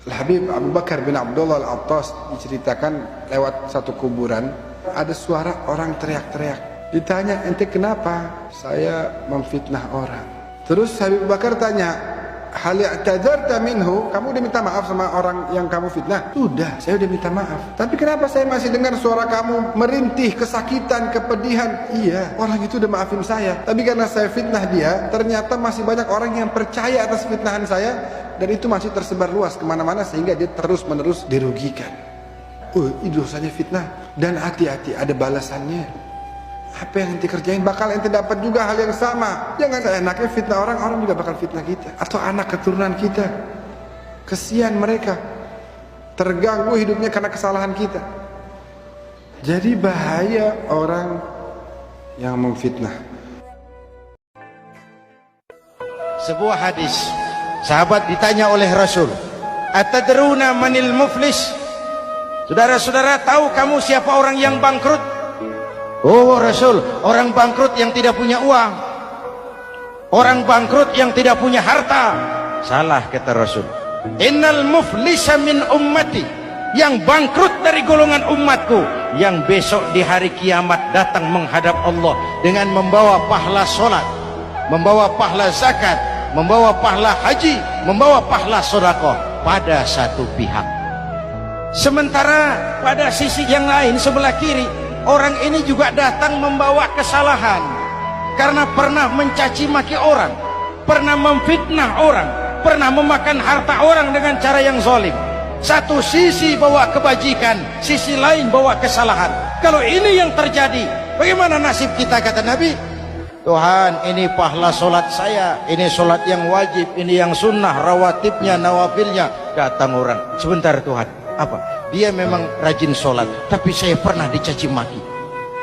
Habib Abu Bakar bin Abdullah Al-Attas diceritakan lewat satu kuburan ada suara orang teriak-teriak. Ditanya, ente kenapa? Saya memfitnah orang. Terus Habib Abu Bakar tanya, hal i'tadzarta minhu, kamu udah minta maaf sama orang yang kamu fitnah? Sudah, saya udah minta maaf. Tapi kenapa saya masih dengar suara kamu merintih, kesakitan, kepedihan? Iya, orang itu udah maafin saya. Tapi karena saya fitnah dia, ternyata masih banyak orang yang percaya atas fitnahan saya, dan itu masih tersebar luas kemana-mana sehingga dia terus-menerus dirugikan. Oh, itu dosanya fitnah. Dan hati-hati, ada balasannya. Apa yang ente kerjain bakal ente dapat juga hal yang sama. Jangan seenaknya fitnah orang, orang juga bakal fitnah kita. Atau anak keturunan kita. Kesian mereka. Terganggu hidupnya karena kesalahan kita. Jadi bahaya orang yang memfitnah. Sebuah hadis, sahabat ditanya oleh Rasul, atadruna manil muflis? Saudara-saudara, tahu kamu siapa orang yang bangkrut? Oh Rasul, orang bangkrut yang tidak punya uang, orang bangkrut yang tidak punya harta. Salah, kata Rasul. Innal muflisa min ummati, yang bangkrut dari golongan umatku, yang besok di hari kiamat datang menghadap Allah dengan membawa pahala solat, membawa pahala zakat, membawa pahala haji, membawa pahala sedekah pada satu pihak. Sementara pada sisi yang lain, sebelah kiri, orang ini juga datang membawa kesalahan karena pernah mencaci maki orang, pernah memfitnah orang, pernah memakan harta orang dengan cara yang zalim. Satu sisi bawa kebajikan, sisi lain bawa kesalahan. Kalau ini yang terjadi, bagaimana nasib kita? Kata Nabi, Tuhan, ini pahala solat saya, ini solat yang wajib, ini yang sunnah, rawatibnya, nawafilnya. Datang orang, sebentar Tuhan, apa? Dia memang rajin solat, tapi saya pernah dicaci maki.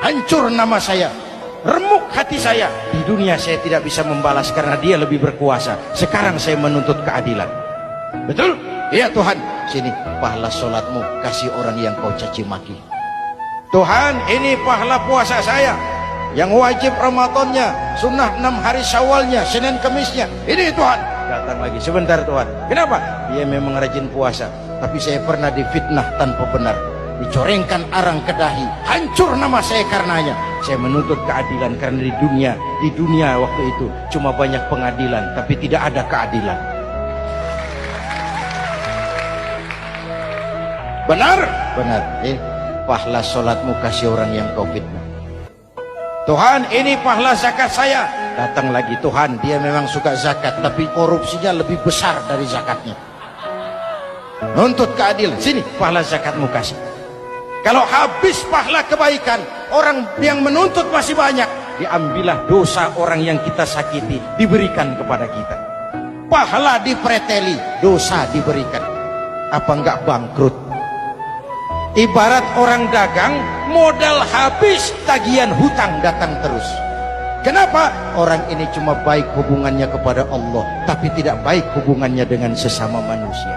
Hancur nama saya, remuk hati saya. Di dunia saya tidak bisa membalas karena dia lebih berkuasa. Sekarang saya menuntut keadilan. Betul? Iya Tuhan. Sini pahala solatmu, kasih orang yang kau caci maki. Tuhan, ini pahala puasa saya, yang wajib Ramadannya, sunnah 6 hari Syawalnya, Senin Kemisnya. Ini Tuhan. Datang lagi, sebentar Tuhan. Kenapa? Dia memang rajin puasa, tapi saya pernah difitnah tanpa benar, dicorengkan arang ke dahi, hancur nama saya karenanya. Saya menuntut keadilan karena di dunia waktu itu cuma banyak pengadilan, tapi tidak ada keadilan. Benar? Benar. Pahala solatmu kasih orang yang kau fitnah. Tuhan, ini pahala zakat saya. Datang lagi, Tuhan, dia memang suka zakat, tapi korupsinya lebih besar dari zakatnya. Nuntut keadilan. Sini pahala zakatmu kasih. Kalau habis pahala kebaikan, orang yang menuntut masih banyak, diambillah dosa orang yang kita sakiti, diberikan kepada kita. Pahala dipreteli, dosa diberikan. Apa enggak bangkrut? Ibarat orang dagang, modal habis, tagihan hutang datang terus. Kenapa? Orang ini cuma baik hubungannya kepada Allah, tapi tidak baik hubungannya dengan sesama manusia.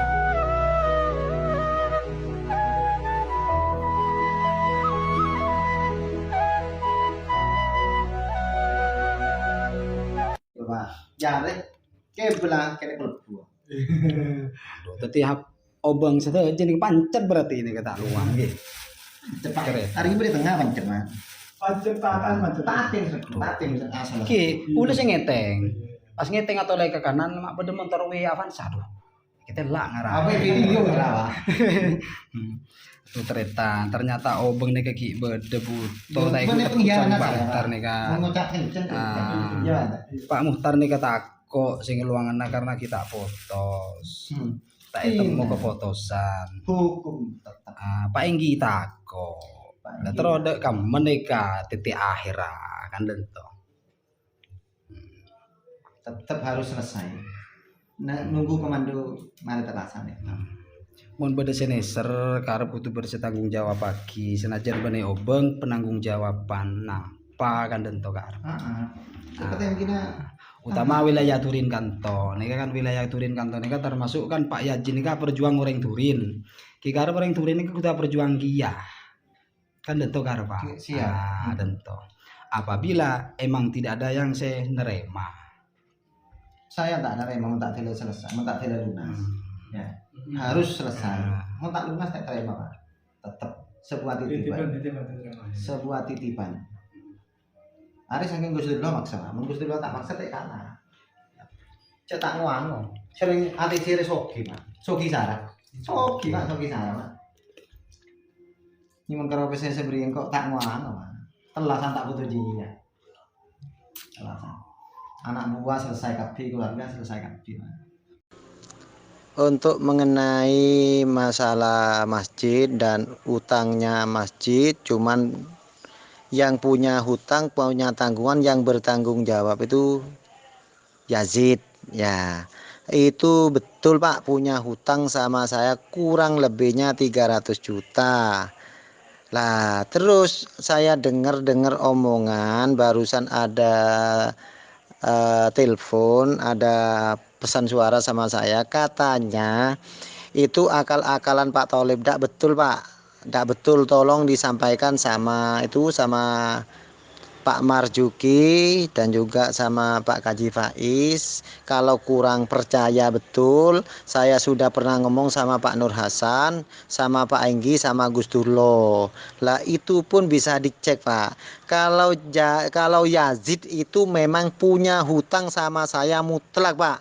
Coba, jare, kayak bilang kayak berdua. Tadi obang saja jadi pancet berarti ini kata ruang gitu. Cepat. Hari ini di tengah pancet mah. Pancet Tating asal. Ki, udah sih ngeteng. Pas ngeteng atau lagi ke kanan, mak pada motor Avanza tuh. Kita lah ngarah. Apa video ngarah? Tuh ternyata obeng nih kaki berdebu. Tuh tadi Bener pengkhianat Pak saya. Muhtar nih kak. Mengucapkan Pak Muhtar nih kata kok sing luangan karena kita fotos. Tak temu kefotosan. Hukum tetap. Pak Enggi tako. Lah terus ada kamu menikah titik akhir kan lento. Tetap harus selesai. Nah, nunggu komando mana terlaksana. Mun beda seneser karep butuh bertanggung jawab pagi senajan bene obeng penanggung jawaban napa kan lento karep. Seperti yang kita Utama wilayah Turin kanto. Nika kan wilayah Turin kanto nika termasuk kan Pak Yajin nika perjuang orang Turin. Ki karep orang Turin nika kita perjuang kia. Kan dento karep Pak. Siap. Dento. Apabila emang tidak ada yang saya nerema. saya tak nerima, tak tidak selesai, tak tidak lunas. Ya. harus selesai. Mau tak lunas tak terima Pak. Tetap sebuah titipan. Sebuah titipan. Hari saking Gus Dur maksa, mun Gus Dur tak maksa tak kalah. Cetak ngono. Sering ati ciri sogi Pak. Sogi syarat. Sogi Pak, sogi syarat Pak. Nyuwun karo PSS beri kok tak ngono Pak. Telasan tak butuh jinya. Telasan. Anak buah selesai kabeh, keluarga selesai kabeh Pak. Untuk mengenai masalah masjid dan utangnya masjid, cuman yang punya hutang, punya tanggungan, yang bertanggung jawab itu Yazid. Ya, itu betul Pak, punya hutang sama saya kurang lebihnya 300 juta. Lah, terus saya dengar omongan barusan ada telepon, ada pesan suara sama saya, katanya itu akal-akalan Pak Tholib. Tidak betul Pak, tidak betul, tolong disampaikan sama Pak Marzuki dan juga sama Pak Kaji Faiz. Kalau kurang percaya betul, saya sudah pernah ngomong sama Pak Nur Hasan, sama Pak Enggi, sama Gus Durlo. Lah itu pun bisa dicek Pak. Kalau Yazid itu memang punya hutang sama saya mutlak Pak.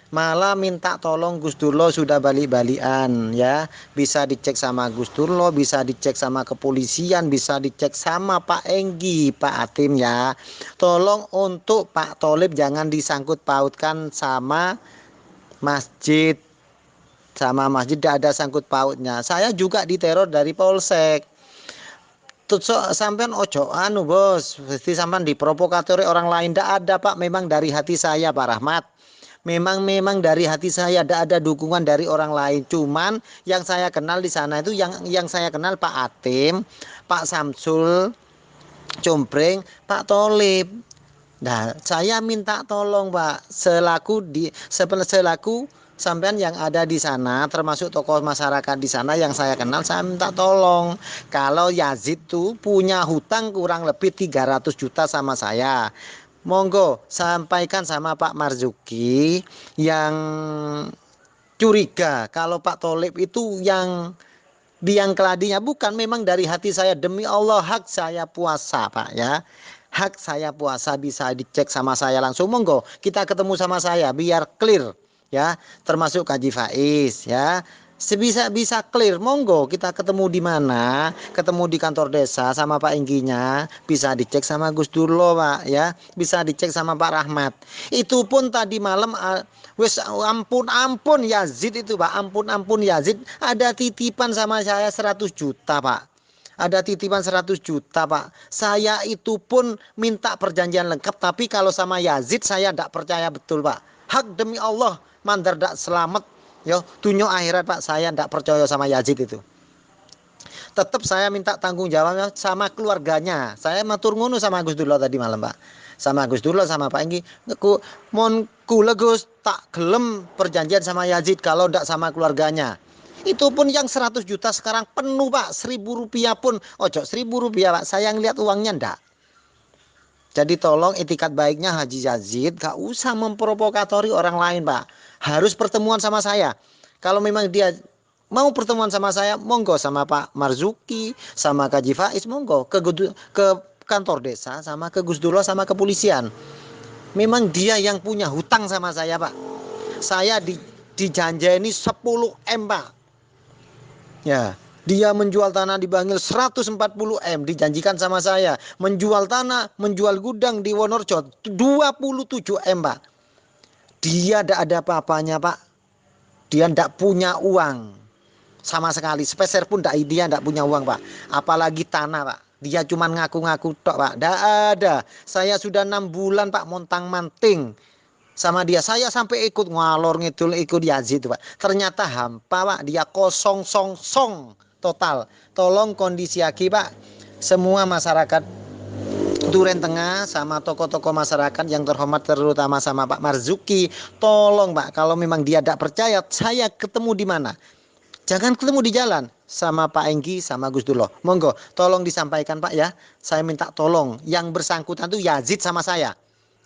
Malah minta tolong Gus Durlo, sudah balik-balian ya. Bisa dicek sama Gus Durlo, bisa dicek sama kepolisian, bisa dicek sama Pak Enggi, Pak Atim ya. Tolong untuk Pak Tholib jangan disangkut pautkan sama masjid. Sama masjid tidak ada sangkut pautnya. Saya juga diteror dari Polsek. Sampean ojo anu bos, mesti sampean diprovokatori orang lain. Tidak ada Pak, memang dari hati saya Pak Rahmat. Memang dari hati saya, tidak ada dukungan dari orang lain. Cuman yang saya kenal di sana itu yang saya kenal Pak Atim, Pak Samsul, Combreng, Pak Tholib. Nah, saya minta tolong Pak, selaku sampean yang ada di sana, termasuk tokoh masyarakat di sana yang saya kenal, saya minta tolong. Kalau Yazid tuh punya hutang kurang lebih 300 juta sama saya. Monggo sampaikan sama Pak Marzuki yang curiga kalau Pak Tholib itu yang biang keladinya. Bukan, memang dari hati saya, demi Allah hak saya puasa Pak ya. Hak saya puasa, bisa dicek sama saya langsung. Monggo kita ketemu sama saya biar clear ya, termasuk Kaji Faiz ya. Bisa clear, monggo kita ketemu di mana? Ketemu di kantor desa sama Pak Engginya, bisa dicek sama Gus Durlo Pak ya, bisa dicek sama Pak Rahmat. Itu pun tadi malam wes ampun Yazid itu Pak, ampun Yazid, ada titipan sama saya 100 juta Pak. Ada titipan 100 juta Pak. Saya itu pun minta perjanjian lengkap, tapi kalau sama Yazid saya tidak percaya betul Pak. Hak demi Allah, mandar dak selamat. Yo, dunia akhirat Pak, saya tidak percaya sama Yazid itu. Tetap saya minta tanggung jawabnya sama keluarganya. Saya matur ngono sama Gus Durlo tadi malam Pak. Sama Gus Durlo sama Pak Enggi. Mon kula Gus tak gelem perjanjian sama Yazid kalau tidak sama keluarganya. Itu pun yang 100 juta sekarang penuh Pak. 1.000 rupiah pun, ojo 1.000 rupiah Pak, saya ngeliat uangnya ndak. Jadi tolong etikat baiknya Haji Yazid gak usah memprovokatori orang lain Pak. Harus pertemuan sama saya. Kalau memang dia mau pertemuan sama saya, monggo sama Pak Marzuki, sama Kaji Faiz, monggo ke kantor desa, sama ke Gus Durlo, sama kepolisian. Memang dia yang punya hutang sama saya Pak. Saya dijanjeni 10 M Pak. Ya. Dia menjual tanah di Bangil 140 M, dijanjikan sama saya. Menjual tanah, menjual gudang di Wonorejo 27 M Pak. Dia tidak ada apa-apanya Pak. Dia tidak punya uang sama sekali. Sepeser pun dia tidak punya uang Pak. Apalagi tanah Pak. Dia cuma ngaku-ngaku tok Pak. Tidak ada. Saya sudah 6 bulan Pak montang-manting sama dia. Saya sampai ikut ngalor ngidul ikut Yazid Pak. Ternyata hampa Pak. Dia kosong total. Tolong kondisi Pak, semua masyarakat Duren Tengah sama tokoh-tokoh masyarakat yang terhormat, terutama sama Pak Marzuki, tolong Pak, kalau memang dia tidak percaya, saya ketemu di mana? Jangan ketemu di jalan sama Pak Enggi sama Gus Durlo. Monggo tolong disampaikan Pak ya. Saya minta tolong, yang bersangkutan itu Yazid sama saya.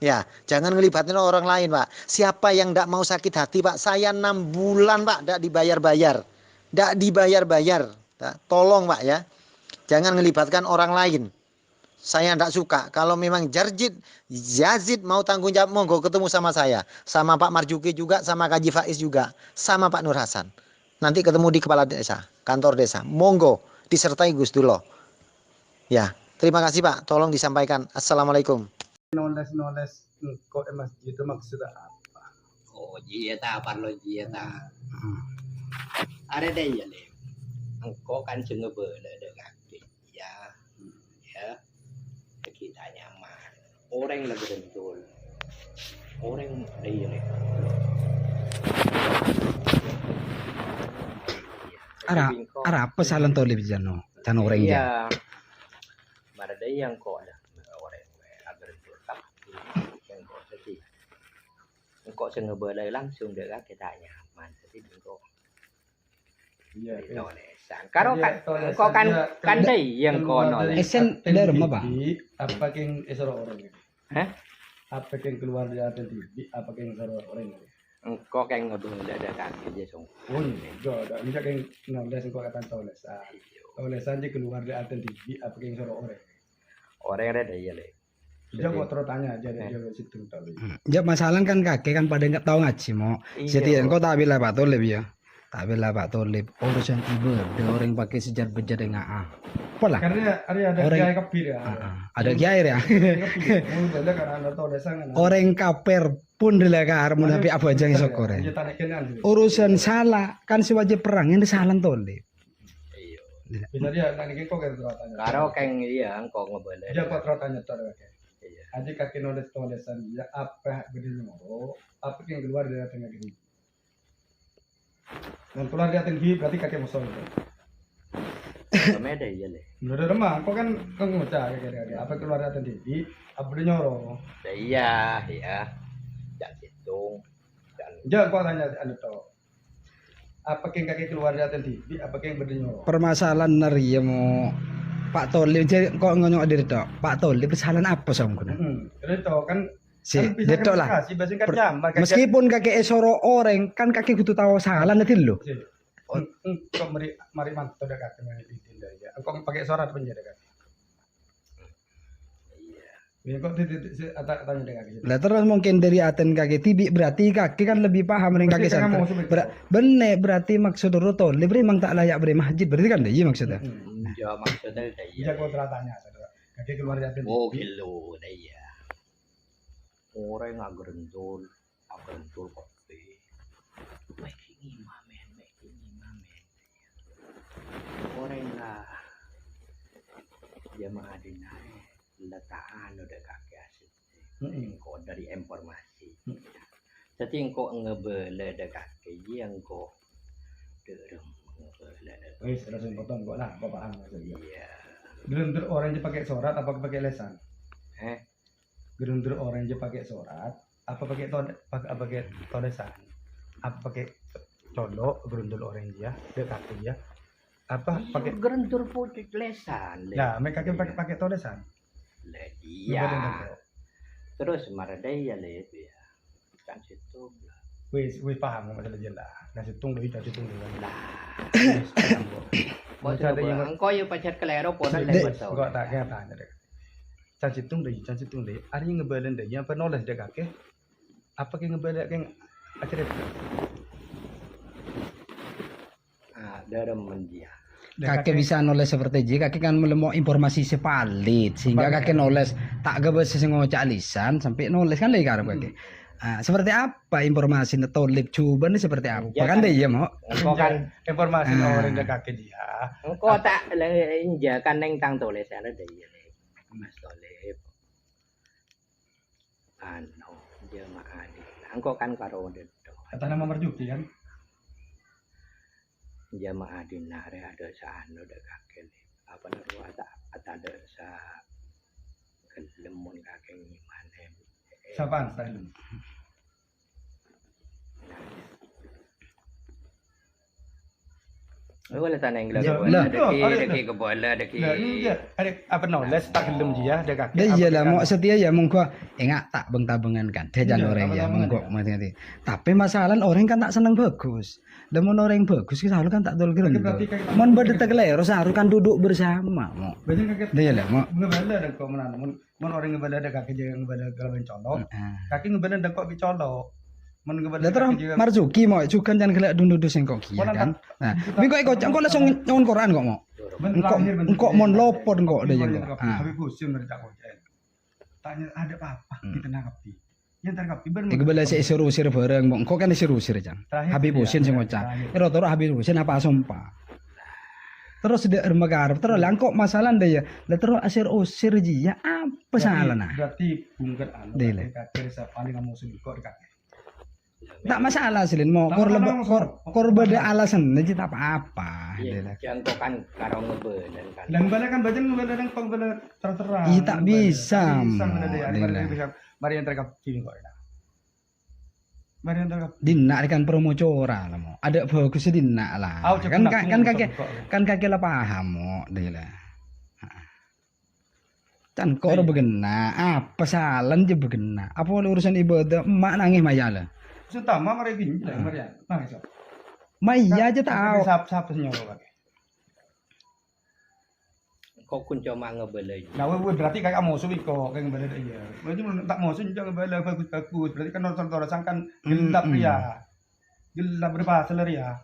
Ya, jangan ngelibatin orang lain, Pak. Siapa yang tidak mau sakit hati, Pak? Saya 6 bulan, Pak, tidak dibayar-bayar. Tidak dibayar-bayar. Tolong, Pak, ya. Jangan ngelibatkan orang lain. Saya tidak suka. Kalau memang Yazid mau tanggung jawab, monggo ketemu sama saya. Sama Pak Marjuki juga, sama Kaji Faiz juga. Sama Pak Nur Hasan. Nanti ketemu di kepala desa, kantor desa. Monggo, disertai Gus Dulo. Ya, terima kasih Pak. Tolong disampaikan. Assalamualaikum. Noles kok masjid itu maksudnya apa? Oh, jiyata parlo jiyata. Ada deh ya le. Engkau kan sungguh dengan ya, kita nyaman. Orang lebih betul. Orang ada ya le. Ara apa salan tolib jano orang iya. ya. Ada yang kau ada orang agar tetap yang kau sedih. Engkau sungguh langsung dengan kita nyaman. Jadi engkau Iya. nolesan. Kalau kau kan deh yang kau noles. Esen dari rumah Pak. Apa yang esoro orang ini? Hah? Apa yang keluar dari Aten TV? Apa yang esoro orang ini? Engkau kan ngebel ada kaki dia song. Oh, enggak. Misal yang noles kok kata tolesan. Tolesan dia keluar dari Aten TV. Apa yang esoro orang? Orang ada ya le. Dia kok terus tanya aja dia situ tahu. Ya masalah kan kakek kan pada nggak tahu ngaji mau. Jadi engkau tak bilang Pak Tolib ya. Tak bilang Pak Tolib. Urusan tiba ada orang pakai sejar bejar dengan Apalah. Karena ada Orang- kiai kafir ya. Ada kiai ya. Beda karena ada tolesan kan. Orang kafir pun dilakar mun tapi apa aja yang sokore. Dia tanya kenan. Urusan salah kan sewajib perang yang salah Tolib. Bisa dia nanti kok terus tanya. Karo keng iya engkau ngebel. Dia kok terus tanya tuh kakek. Iya. Aja kakek nulis tulisan dia apa gede nyoro, apa yang keluar dari tengah gini. Dan keluar dari tinggi berarti kakek musuh itu. Meda ya le. Menurut remah, kok kan ngocah kakek apa keluar dari tinggi, apa gede nyoro. Iya, iya. Jak hitung. Dan Jangan kok tanya anu to. Apa yang kakek keluar dari tinggi, apa yang gede nyoro. Permasalahan nari ya mau Pak Tolib jadi kok ngonyok diri tok. Pak Tolib kesalahan apa sama kuna? Jadi to kan Si, bisa detok lah. kasih bahasa kan jamar kakek. Meskipun kakek esoro orang kan kakek kudu tahu salah nanti lo. Kok mari mantap dah kakek main di tindak ya. Kok pakai suara penjara kakek. Iya. Kok tanya dengan kakek. Lah terus mungkin dari Aten kakek tibi berarti kakek kan lebih paham dengan kakek santai. Bener berarti maksud Roto lebih memang tak layak beri masjid berarti kan iya maksudnya. jawab maksudnya Iya iya. kok tanya saudara. Kakek keluar dari Oh gitu, iya. Orang nggak gerendul kopi. Making mamen. Orang nggak jamaah dinai letaan udah kakek asik. Kok dari informasi. Jadi engkau ngebele ada kakek yang kok derem ngebele. Wis langsung potong kok lah, kok paham maksudnya. Iya. Gerundur orange pakai surat apa pakai lesan? Gerundur orange pakai surat apa pakai tolesan? Apa pakai condok gerundur orange ya, dia kaki ya. Apa pakai Gerentur putih lesan. Nah, mereka pakai tolesan. Iya. Terus maradai ya le ya. Kan situ Wis paham masalah jelas. Nasi tung deui cacing tung deui. lah. Mau ada yang Engkau yang pacar kelero pun ada Dek. betul. enggak tak kaya tanya deh. Cacing tung deui. Ari yang ngebalen deui yang penoles deh kakek. Apa yang ngebalen yang akhirnya Derem mendia. Kakek bisa nulis seperti J, kakek kan melemok informasi sepalit sehingga kakek nulis tak gabes sing ngocak lisan sampai nulis kan lagi karep kakek. Seperti apa informasi netolib coba nih seperti apa? Ya Kan kan. deh ya mau. Engkau kan informasi orang deh kakek dia. engkau tak inja kan neng tang tulis ada ya le. Mas tolib. Ano jemaah di. Engkau kan karo dedo. Kata nama Marjuki kan. Jamaah dinare ada sano de kakek le. Apa naru ada sa kelemun kakek ngimane. Siapaan style? Wala tanang Lah, gila deki kebola deki. Lah ini dia ada apa knowledge tak gelem dia ada kaki. Dah iyalah mau setia ya mongko enggak tak beng-tabengan kan. Dia jangan orang ya mongko mati. Tapi masalah orang kan tak seneng bagus. Dan mau orang bagus kita kan tak dol gerem. Mon berdetek lero harus kan duduk bersama mau. Banyak kaget. Dah iyalah mau. Ngebala ada kok menan. Mon orang ngebala ada kaki jangan ngebala kalau colok. Kaki ngebala ada kok bicolok. Men ngebala. Lah terus Marzuki mau juga jangan kelak dundu sing kok kiye kan. Nah, mi kok kok langsung nyuwun Quran kok mau. Engkok mon lopot kok dah yang kok. Habis pusing dari tak kocen. Tanya ada apa kita nangkapi. Yang tangkapi ben. Iku bela sik usir bareng mau. Engkok kan usir Jang. Habib Husin sing ngocah. Rata-rata Habib Husin apa sumpah. Terus dia remegar, terus langkok masalah ndak ya. Lah terus asir usir ya apa salah nah. Berarti bungkat anu kakek sa paling kamu sudah kok kakek. Tak masalah silin mau kor beda alasan aja tak apa-apa. Yang kok kan karo ngebelen kan. Dan bala kan baca ngebala dan kok bala terang. Iya tak bisa. Mari yang terkap kini kok. Mari yang terkap. Dina kan promo cora lah mau. Ada bagus dina lah. Kan kakek lah paham mau deh lah. Kan kok ora begena, apa salah je begena. Apa urusan ibadah emak nangis mayalah. Utama mari bingung mari nangis. Maya aja tahu. Sap nyoro kakek. Kok kun cuma ngebelai. Nah, berarti kayak musuh kok kayak ngebela iya. Berarti tak musuh juga ngebela bagus-bagus. Berarti kan nonton sangkan gelap ya. Gelap berbahasa ya.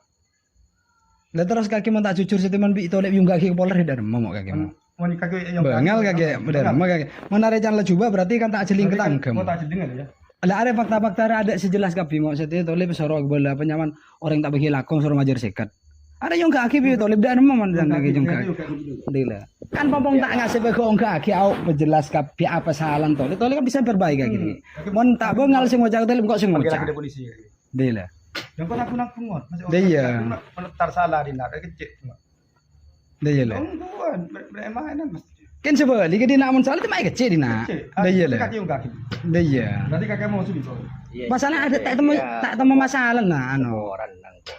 Lah terus kaki mau tak jujur setiman bi tolek yung kaki poler dan mau kaki mau. Mau kaki yang bengal kaki bener mau kaki. Menarik jangan coba berarti kan tak jeling ketanggem. Mau tak jeling ya. Lah ada fakta-fakta ada sejelas kaki mau setia tolek sorok bola penyaman orang tak bagi lakong suruh majer sekat. Ada yang kaki bi tolek dan mau dan kaki yung kaki. Dila. Kan pompong tak ngasih bego kaki au menjelas kaki apa salah tolek kan bisa perbaiki kaki. Mon tak bengal sing ngocak tolek kok sing ngocak. Dila. Yang kau nak pungut. Dia. Menetar salah di nak kecil. Dia lah. Tungguan beremainan mesti. Kan sebalik dia nak salah itu mai kecil dina. Dia lah. Kaki yang kaki. Dia. Berarti kakek mau sudah. Masalah ada tak temu masalah nah anu. Orang nang kok.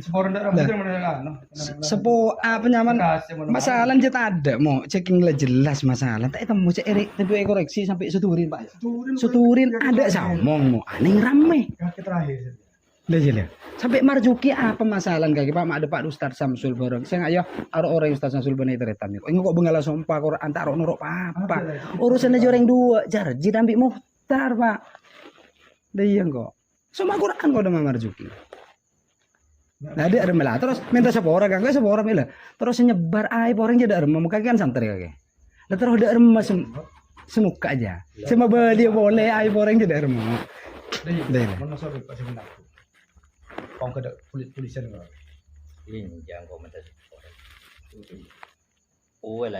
Seporan dak rambut anu. Sepo apa nyaman masalah je tak ada mau checking lah jelas masalah. Tak temu cek Erik tapi koreksi sampai seturin Pak. Seturin ada samong mau aneh rame. Kaki terakhir. Lah sampai Marzuki apa masalah kaki Pak mak ada Pak Ustaz Samsul bareng. Saya ayo orang Ustaz Samsul bener teretan. Engko kok bengala sumpah Quran tak nuruk apa. Urusan aja orang dua jarji ambil Muhtar Pak. Dia kok. Semua Quran kok ada Marzuki. Nah dia remela terus minta sepora kan gak sepora mila. Terus nyebar aib orang jadi remem muka kan santai kaki. Lah terus ada remem semuka aja. Semua dia boleh aib orang jadi remem. Dia. Mana sorry Pak sebentar. Kau ke polisian enggak? Ini jangan komentar. Uwela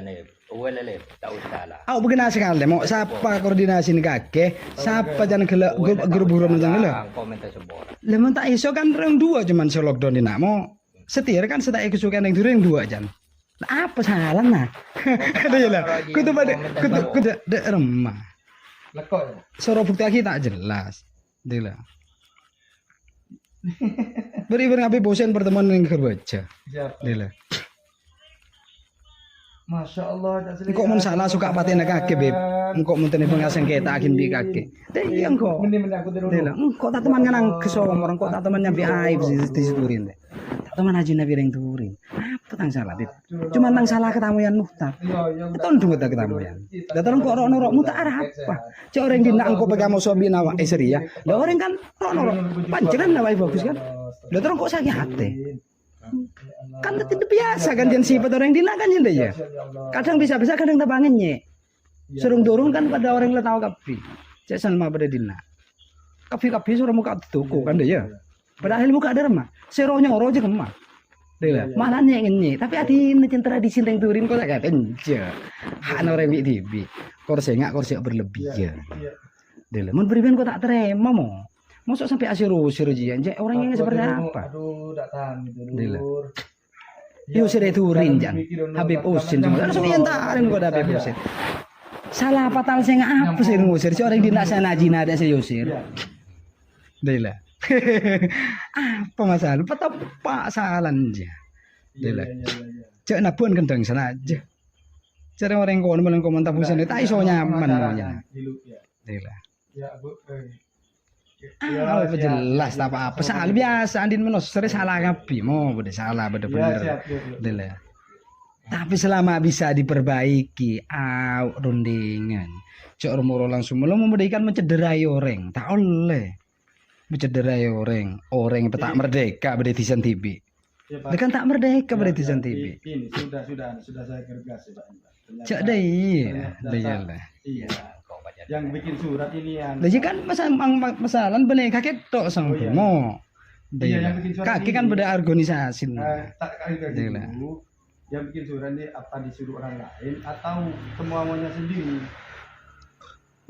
le tahu salah. Aku begini sekali mau siapa koordinasi nih kakek, siapa jangan kelak grup buron jangan lah. Komentar sebuah. Lemon tak iso kan orang dua cuman se lockdown ini nak mau setir kan setak kesukaan yang dua dua jan. Apa salah nah? Ada ya lah. Kutu remah. Lekok. Suruh bukti lagi tak jelas. Dia lah. Beri ngapain bosan pertemuan yang kerja. Dia lah. Masya Allah. Engkau mun salah suka paten kaki beb. Engkau mun tene pengasen kita akin bi kaki. Deh engkau. Dia lah. Engkau tak teman nang kesombong orang. Engkau tak teman nyambi aib di siturin deh. Tak teman aja nabi yang turin. Apa tang salah beb? Cuma tang salah ketemu yang Muhtar. Betul dong kita ketemu yang. Datang kok orang Muhtar apa? Cek orang dina engkau pegang sobi nawa seri ya. Lah orang kan orang panceran nawa bagus kan. Datang kok sakit hati. Kan tidak biasa kan dan sifat orang dina kan ya. Kadang bisa-bisa kadang tabangannya. Serung turun kan pada orang yang tahu kapi. Cek sama pada dina. Kapi suruh muka tuku kan dia. Padahal muka ada remah. Seronya orang aja kemah. Dia malahnya ini. Tapi hati ini tradisi yang turin kok tak kenja. Hak orang TV. Korse berlebih ya. Dia mun beriban kok tak terima mau. Masuk sampai usir jian. Orang yang seperti apa? Aduh, tak tahan gitu lur. Usir itu rinjan. Habib Husin cuma. Terus yang tak ada kok Habib Husin. Salah fatal saya apa sih ngusir? Si orang di sana jina ada saya usir. Dia lah. Apa masalah? Apa salahnya? Dile. Cek napun kendang sana aja. Cari orang kono malang komentar busan itu iso nyaman maunya. Dile. Ya, Bu. Ah, apa jelas tak apa-apa. Salah biasa andin menos sering salah ngapi mau beda salah beda bener. Dile. Tapi selama bisa diperbaiki, rundingan. Cok rumoro langsung malah memberikan mencederai orang, tak oleh. Mencederai orang yang petak merdeka berdetisan TV. Ya, kan tak merdeka berdetisan TV. Ini sudah saya gergas ya, Pak. Cak deh iya, lah. Iya. Yang bikin surat ini yang. Lah kan masalah bener kakek tok sang mo. Iya, yang bikin surat. Kakek kan beda organisasi. Tak kali dulu. Yang bikin surat ini apa disuruh orang lain atau kemauannya sendiri?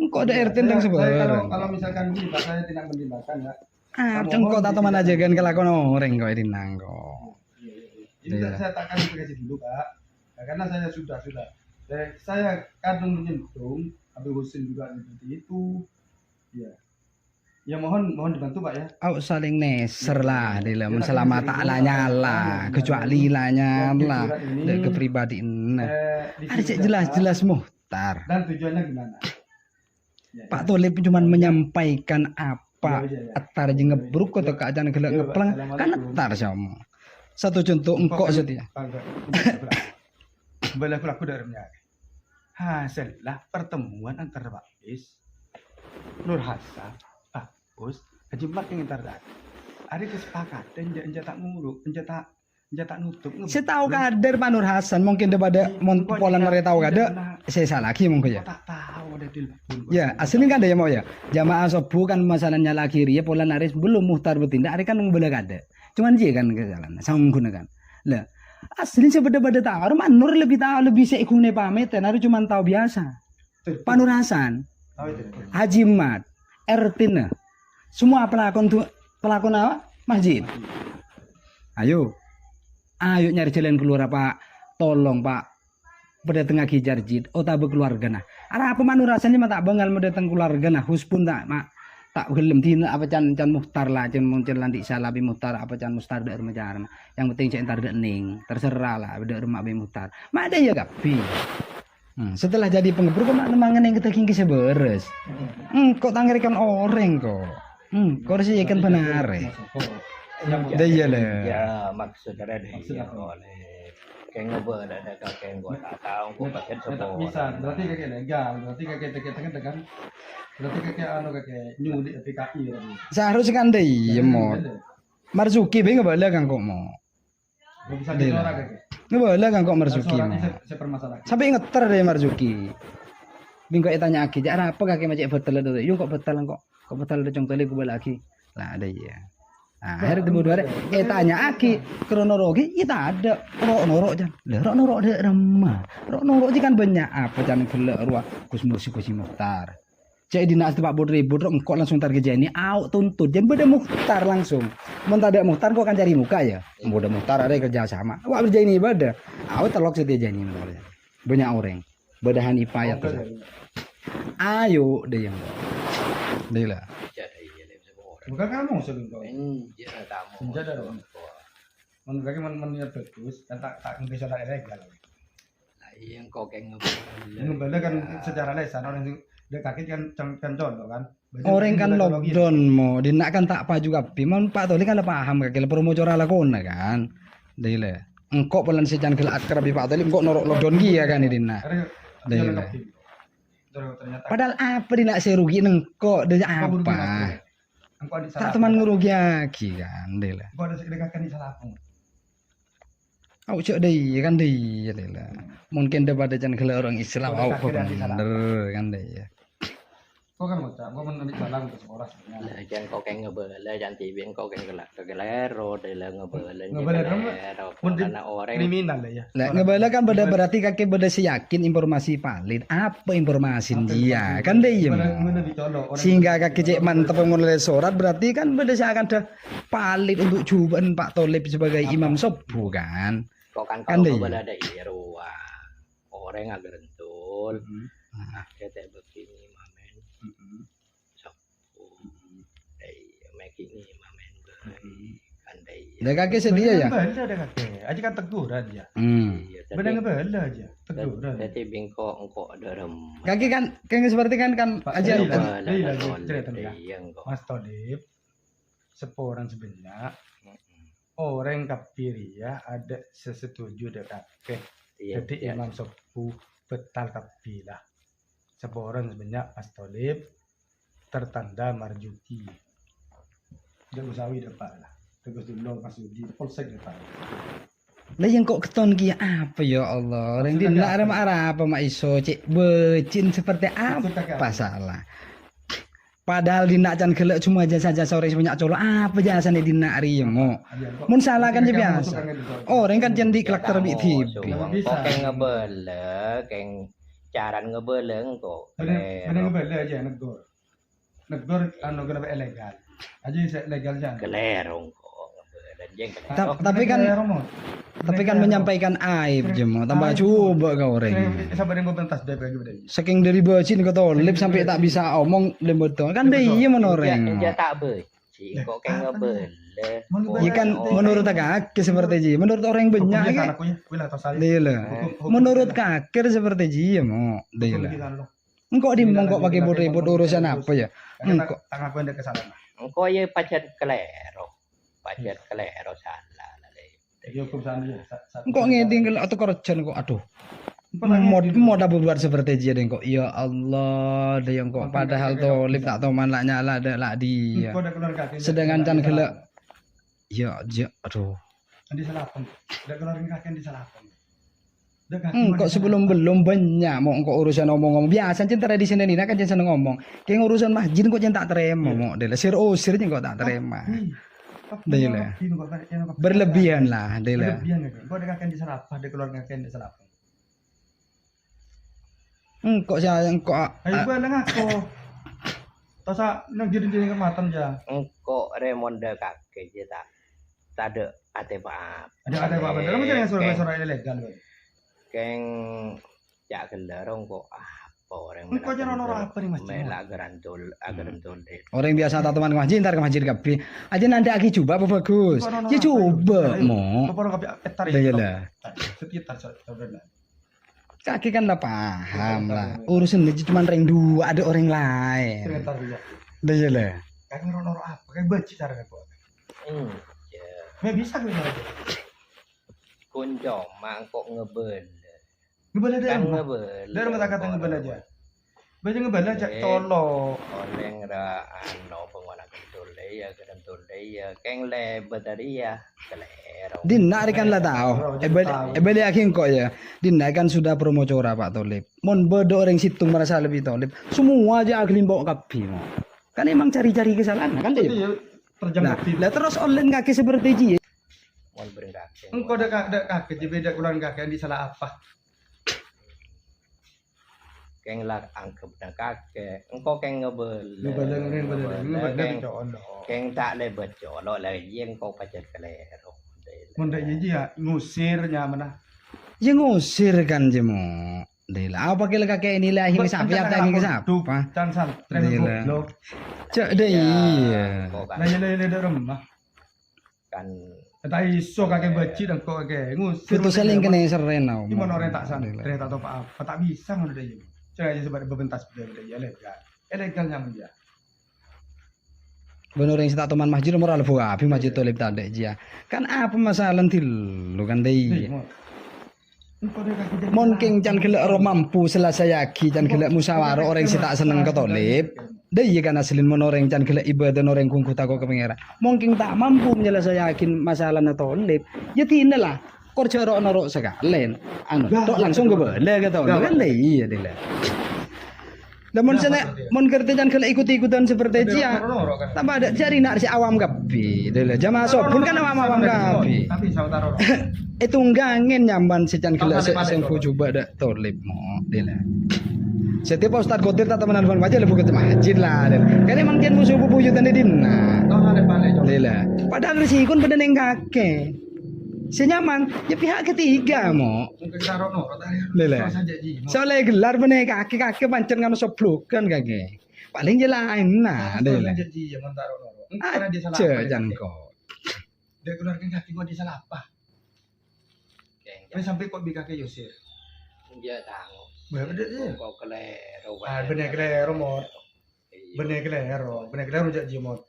Kok ada RT yang sebenarnya? Kalau misalkan gini, Pak, saya tidak mendimbangkan ya. Cengkok atau mana aja kan kelakuan orang kok ini nangko. Ini saya tak akan kasih dulu, Pak. Nah, karena saya sudah. Saya kadung menyentuh, Habib Husin juga seperti itu. Ya. Ya mohon dibantu Pak ya. Saling neser lah di dalam selama ta'ala nyala, kecuali lah nyala dari kepribadian. Ada jelas Muhtar. Dan tujuannya gimana? Pak Tolib cuma menyampaikan apa atar je ngebruk atau keadaan gelak ngeplang kan atar sama. Satu contoh engkau setia. Kembali aku dari minyak. Hasillah pertemuan antara Pak Is, Nur Hasan, Pak Bus, Haji Mat yang terdapat. Ada kesepakatan enjak tak nguruk, enjak tak nutup. Saya tahu kader Pak Nur Hasan mungkin daripada polan mereka tahu kader. Saya salah lagi mungkin ya. Tak tahu ada deal. Ya aslinya kan ada ya mau ya. Jamaah subuh kan masalahnya lagi ya polan naris belum muhtar bertindak. Ada kan ngebela kader. Cuman dia kan kesalahan. Sanggup kan. Lah aslinya beda-beda tahu. Nur lebih tahu lebih seikune pamit. Naru cuma tahu biasa. Pak Nur Hasan, Haji Mat, Ertina, semua pelakon apa? Masjid. Ayo nyari jalan keluar Pak. Tolong Pak. Pada tengah kijarjid, tak berkeluarga nah. Ada apa Nur Hasan ni tak bengal mendatang keluarga nah. Huspun tak tak gelem tina apa can Muhtar lah can lantik salabi Muhtar apa can Mustar dak remajar. Yang penting cek entar dak ning, terserah lah dak rumah be Muhtar. Mak ada ya gapi. Setelah jadi pengebruk kok mangan yang kita kingki seberes. Kok tanggerikan orang kok. Kok harus ikan benar. Dah iya lah. Ya maksud ada oleh kayak ngobrol ada kakek gua tak tahu kok pakai Tak bisa, berarti kakek legal, berarti kakek tekan. Berarti kakek nyuli PKI ya. Seharusnya kan deh ya mau. Marzuki be ngebala kan kok mau. Bisa ditolak kakek. Ngebala kan kok Marzuki mau. Saya permasalahan. Sampai ngeter deh Marzuki. Bingko tanya aki, "Ara apa kakek macam betul itu?" Yung kok betul kok betul ada cong tali kubal aki. Lah ada ya. Nah, akhirnya temu dua tanya aki kronologi kita ada norok jan. Lah norok ada remah. Norok kan banyak apa jan gelek ruah kusmusi Muhtar. Cek dinas Pak Bodri engkau langsung target ini tuntut jangan beda Muhtar langsung. Mentah ada Muhtar kok kan cari muka ya. Beda Muhtar ada kerja sama. Wah kerja ini ibadah. Terlok setia ini banyak orang. Bedahan ipayat. Ayo deh yang. Deh lah. Bukan kamu sebelum kau. Iya kamu. Senjata dong. Bagaimana niat bagus kan tak bisa tak legal. Lah yang kau kayak Ngebela kan secara lesan orang dia kaki kan contoh kan. Orang kan lockdown mo, dinak kan tak apa juga. Piman Pak Toli kan paham kaki promo cora lakona kan. Dile. Engkau pelan sejan ke akrab Pak Toli engkau norok lockdown dia kan ini nak. Dile. Padahal apa dinak serugi engkau dari apa? Tak teman ngurugi lagi kan deh lah. Kau ada sedekahkan di salah aku. Cok deh kan deh lah. Mungkin daripada jangan kalau orang Islam bener kan deh ya. Kau kan macam kau menarik salah untuk sekolah sebenarnya. Lah jangan kau kayak ngebela jangan tibin kau kayak kelero deh lah ngebela. Karena orang kriminal lah ya. Lah ngebela kan berarti kakek beda yakin informasi valid. Apa informasi dia kan deh ya. Sehingga kakek cek mantep menulis surat berarti kan beda akan ada valid untuk cobaan Pak Tolib sebagai imam subuh kan. Kau kan kalau ngebela ada iruah orang agak rentul. Nah kita begini. Dah kakek sedia ya? aja kan teguran aja. Iya, Beda ngebela aja, teguran. Jadi engkau ada rem. Kaki kan seperti kan Pak, aja iya, kan. iya, lagi cerita ya. Iya engkau. Mas Todip, seporan sebenarnya orang kapiria ada sesetuju dekat Iya. jadi imam sepuh betal kapilah seporan sebenarnya Mas Todip tertanda marjuki dia usawi depan lah terus dulu Mas Yudi polsek depan Lah yang kok keton ki apa ya Allah. Orang di Maksudnya nak arah apa mak iso cek becin seperti Maksudnya apa salah. Padahal dina can gelek cuma aja saja sore sebanyak colo apa jasane dina rimo. Mun salah kan je biasa. Orang kan jendi karakter bi TV. Engkau kayak ngebele, kayak cara ngebele engkau. bener ngebela aja negor anu kenapa ilegal aja saya legal jangan Kelerong kok ngebele jeng. Tapi kan menyampaikan aib je mau tambah coba kau orang. sabar yang bentas DP gede Saking dari becin ke tolip sampai tak bisa omong betul kan deh iya menoreng. Dia tak beci, kok kayak ngebele. Iya kan menurut kakek seperti ji. Menurut orang banyak kan. anaknya wila atau saya Dia lah. Menurut kakek seperti ji ya mau. Dia lah. Engkau di mongkok pakai ribut urusan apa ya? Engkau tangan aku ada kesalahan Engkau ya pacar kelero. Pacar kelero salah. jadi hukum sandi engkau ngeding kalau atau kerjaan kok aduh. Mau buat seperti ji deh kok. Ya Allah, dia yang kok padahal tolip tak tahu mana nyala ada lah dia. Sedangkan can gelek ya aduh. di salapan udah keluarin kaki di salapan Kok sebelum belum banyak mau engkau urusan ngomong-ngomong biasa cinta di sini nih kan jangan ngomong kayak urusan masjid kok jangan tak terima mau deh sir kok tak terima deh lah berlebihan lah deh lah kok ada kaki di salapan ada keluar kaki di salapan engkau saya engkau ayo gue aku tosa nang jadi kematan ya Engkau remonda kakek je tak ada apa. ada apa betul macam yang suara ilegal Keng jak kelerong kok apa orang engkau jangan orang apa nih mas melak gerantul deh. orang biasa tak teman ke masjid ntar ke masjid kapi aja nanti aki coba apa bagus ya coba mau orang kopi etar deh lah sekitar saudara kaki kan lah paham lah urusan ini cuma ring dua ada orang lain sekitar dia deh lah kayak orang apa kayak baca cara kau nggak bisa gue aja Kunjong mangkok ngebel. ngebel ada Kan rumah ngebel. dari rumah kata ngebel aja baca ngebel aja tolong Oleh ra ano pengolah kentul ya kentul ya keng lebet tadi ya kelero. Dina kan lah tahu. Ebeli akhing kok ya. Dina kan sudah promo cora Pak Tolip. Mon bodo orang situ merasa lebih Tolip. Semua aja aglim bawa kapi mo. Kan emang cari-cari kesalahan kan dia. terjam Lah terus online kaki seperti ji. Mon berengkak. engkau ada kaki di beda keluaran kaki di salah apa Keng lak angkep na kakek. Engkau keng ngebel. ngebel Keng tak lebet jolo lagi engkau pacar kelero. Munda jadi ya ngusirnya mana Ya ngusir kan je mo. Dela apa kira kakek ini lah ini sampai apa yang siapa? Cansan tren goblok Cek deh iya. lah ya rumah Kan tak iso kakek beci dan kok kakek ngusir Itu saling kena seren tau. di mana orang tak sana ternyata tak apa tak bisa ngono deh coba aja sebab bebentas beda ya legalnya dia Bener yang tak teman masjid moral buah api masjid Tolip tadi dia. Kan apa masalah lu kan deh. Mungkin can gelek ro mampu selasayaki can gelek musyawarah orang si tak seneng Katolip. Deh iya kan aslin mon orang can gelek ibadah orang kungku tako ke pengira. Mungkin tak mampu menyelesaikan masalah Katolip. Ya tinalah kerja ro norok sekalian. Anu tok langsung ke bala Katolip kan deh iya deh lah. Namun sana mon kerja can gelek ikut-ikutan seperti dia. Tambah ada cari nak si awam kapi. Deh lah jamaah sobun kan awam kapi. tapi saudara Itu nggangin nyamban si can gelek sing coba dak Tolip mo dela. Setiap ustad kotir tak temenan fon baca lebu ke masjid lah. Kan emang kian musuh bubuyutan di dina. Dela. Padahal risikun pada neng kakek. Senyaman ya pihak ketiga mo. Dela. Soalnya gelar bener kakek pancen kan soblokan kakek. Paling je lain nah dela. Aja jangko. dia keluarkan kaki gua di salah apa Ini sampai kok bi kakek Yosir. Dia tahu. Bener dia. Kau kelero. Bener kelero mod. Bener kelero jak jimot.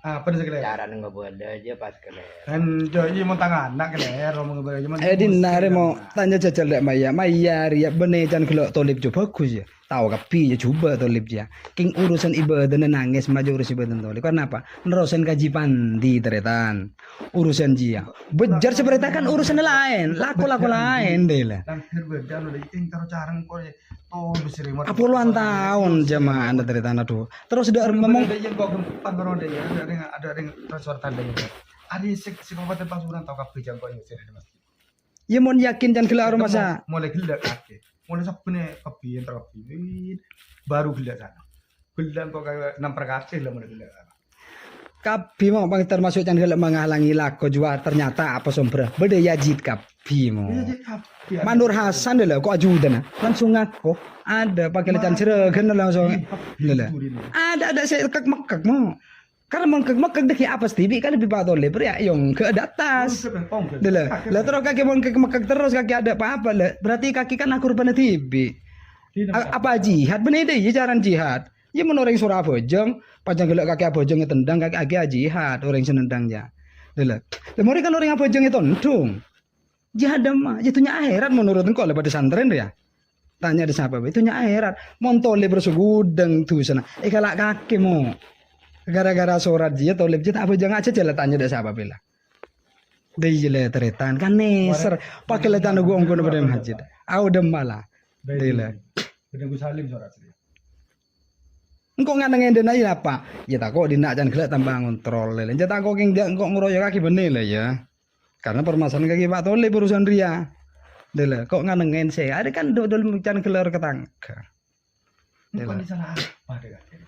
Apa dah kelero? Cara ngebeda aja pas kelero. Kan jadi mau tangan nak kelero mau ngebeli cuman. Din nare mau tanya jajal lek Maya ria bener jan gelok tolip jo bagus ya. Tahu kapi ya coba tolip ya. King urusan ibadah nangis maju urus ibadah tolip. Karena apa? Nerusin kaji pandi teretan. Urusan dia. Bejar seperti kan urusan lain. Laku lain deh lah. Dan berbeda lo dari ting karo carang kok tol besar remote. Puluhan tahun jemaah anda teretan aduh. Terus udah ngomong ada yang kok gempa karo dia ada yang transfer tanda ini. Ada si Kabupaten Pasuruan tahu kapi jangkau ini sih Mas. ya mau yakin jangan gelak rumah sa. Mulai gelak kakek. Mulai sapune kapi yang terkapi baru gelak sana. Gelak kok kayak 6 perkate lah mulai gelak. Kapi mau bang termasuk yang gelak menghalangi lako juga ternyata apa sombra. Beda yajid kapi mau. Manur Hasan deh kok ajudan langsung ngaku ada pakai lecan ceregen langsung. Ada saya kek mekek mau. Karena mau kek deki apa sih? Kan lebih patole ya yang ke atas. Lah terus kaki mau kek terus kaki ada apa-apa lah. Berarti kaki kan akur pada tibi. Apa jihad bener deh ya jaran jihad. Ya mun orang surah bojong, panjang gelak kaki abojong tendang kaki jihad orang senendangnya. Lah mori kan orang abojong itu tendung. Jihad mah itunya akhirat menurut engkau pada santren ya. Tanya di siapa? Itunya akhirat. Montole bersugudeng tuh sana. Kalak kaki mau. Gara-gara surat dia tolip dia apa jangan aja jalan tanya dah siapa bila. Dei jele teretan kan neser pakai letan gua ongkon pada masjid. Au demala. Dei le. Bedeng Salim surat dia. Engkau ngandengen dena ya apa? Ya tak kok dinak jan gelek tambah ngontrol le. Ya tak kok king engkau ngeroyok kaki bener le ya. Karena permasalahan kaki Pak Tolip urusan ria. Dei le kok ngandengen saya ada kan dodol jan gelar ketangga. Engkau ini salah apa deh kakek?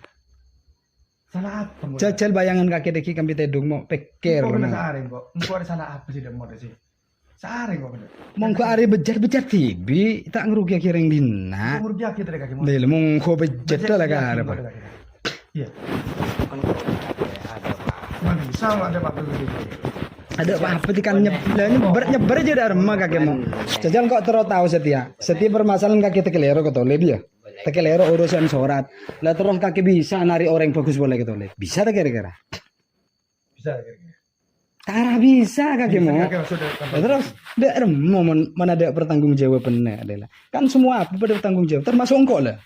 Salah apa? Jajal bayangan kaki deki kami tedung mau pikir. Engkau bener saring kok. Engkau ada salah apa sih demo sih? Saring kok bener. Mongko ari bejar tibi tak ngerugi kiring dina. Umur dia kita kaki mau. Dele mongko bejar lah kan apa. Iya. Mana bisa ada apa begitu? Ada apa kan nyebar aja dari rumah kakek mau. Jajal kok terus tahu setia permasalahan kaki tekelero ke tolip ya. Tekelero urusan surat. Lah terus kaki bisa nari orang bagus boleh ke tolip. Bisa tak kira-kira? Bisa kira-kira. Tara bisa kakek mau. Terus ada mana ada pertanggung jawabannya adalah kan semua apa pada bertanggung jawab termasuk engkau lah.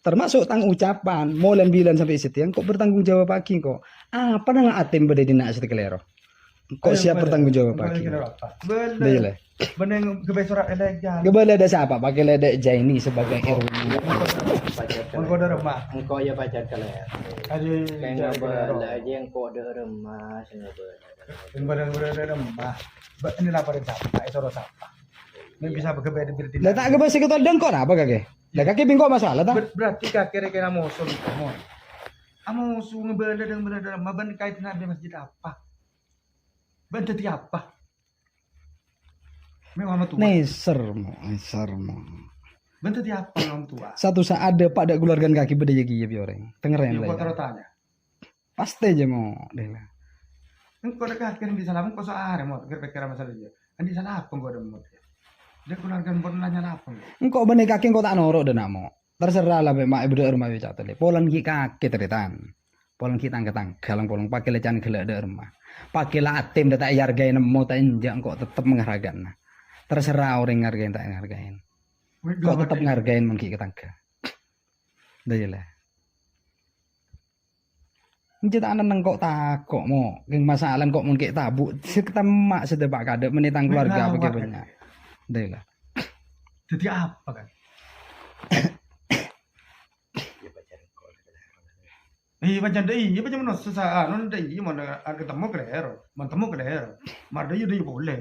Termasuk tanggung ucapan molen bilan sampai setia kok bertanggung jawab pagi kok. Apa nang atim beda dina setekelero. Kok siap bertanggung jawab pagi. Bener. Bener ke surat elegan. Gebala ada siapa? Pakai ledek Jaini sebagai RW. Engkau ada rumah. Engkau ya pacar kelero. Aduh. Kayak ngebela aja engkau ada remah, ngebela. Yang berada rumah. Ini laporin siapa? Itu siapa? Ini bisa berbeda beda. Lah tak gebasa kita dengkor apa kakek? Lah kakek bingkok masalah tak? Berarti kakek kena musuh kamu. Musuh ngebela dan berada rumah ban kaitan ada masjid apa? Ban jadi apa? Memang tua. Neser mo. Bentuk dia apa orang tua? Satu saat ada pada keluarga kaki beda jadi ya orang. Dengerin Yang lah. kau tanya. Pasti aja mau deh lah. Engkau ada kakek di sana, engkau soal mau kira-kira masalah dia. Andi sana apa engkau ada mau? Dia keluarga engkau nanya apa? Engkau bener kaki engkau tak norok dan mau. Terserah lah mak ibu rumah bicara tadi. Polan ki kaki teritan. Polan kita angkat galang polang pakai lecan gelak ada rumah. Pakai lah atim dah tak hargain mau tak injak engkau tetap menghargain. Terserah orang ngargain tak ngargain. Kok tetap ngargain mungkin ketangga. Dah jelas. Njit anak nang kok takok mo, king masalah kok mungkin tabu. Kita mak sedebak kadek menitang keluarga bagaimana. Dah lah. Jadi apa kan? Macam deh, macam mana sesaat, non deh, mana ketemu kelero, ketemu kelero, marda deh boleh,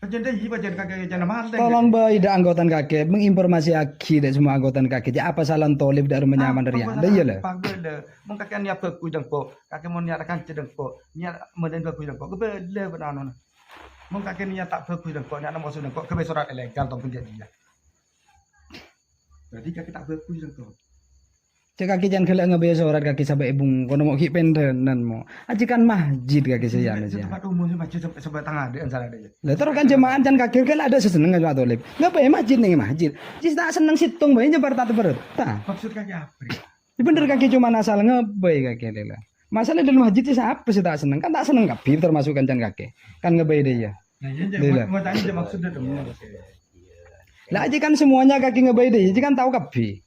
Macam deh, macam kakek jangan mahal. Tolong bayi dah anggotan kakek menginformasi aki dan semua anggotan kakek. Apa salah tolib dari menyaman dari anda ya lah. Pagel, mau kakek niat aku jengko, kakek mau niat akan cedengko, niat meden aku jengko, kebele benar. Mau kakek niat tak aku jengko, niat mau jengko, kebesaran ilegal tong penjadinya. Jadi kakek tak aku jengko. Cek kaki jangan gelek ngebaya sholat kaki sampai ibung kono mau ki pendenan mau. Aji kan masjid kaki saya aja. Tempat umum sih masjid sampai tengah ada salah ada. Lah terus kan jemaah jan kaki kan ada seseneng kan Tolib. Ngapa masjid nih masjid. Cis tak seneng situng bae nyebar tak berat. Maksud kaki apa? Ya bener kaki cuma asal ngebay kaki lela. Masalah di masjid sih apa sih tak seneng? Kan tak seneng kabeh termasuk kan jan kaki. Kan ngebay deh ya. Nah, iya mau tanya maksudnya dong. Lah aja kan semuanya kaki ngebay deh. Jadi kan tahu kabeh.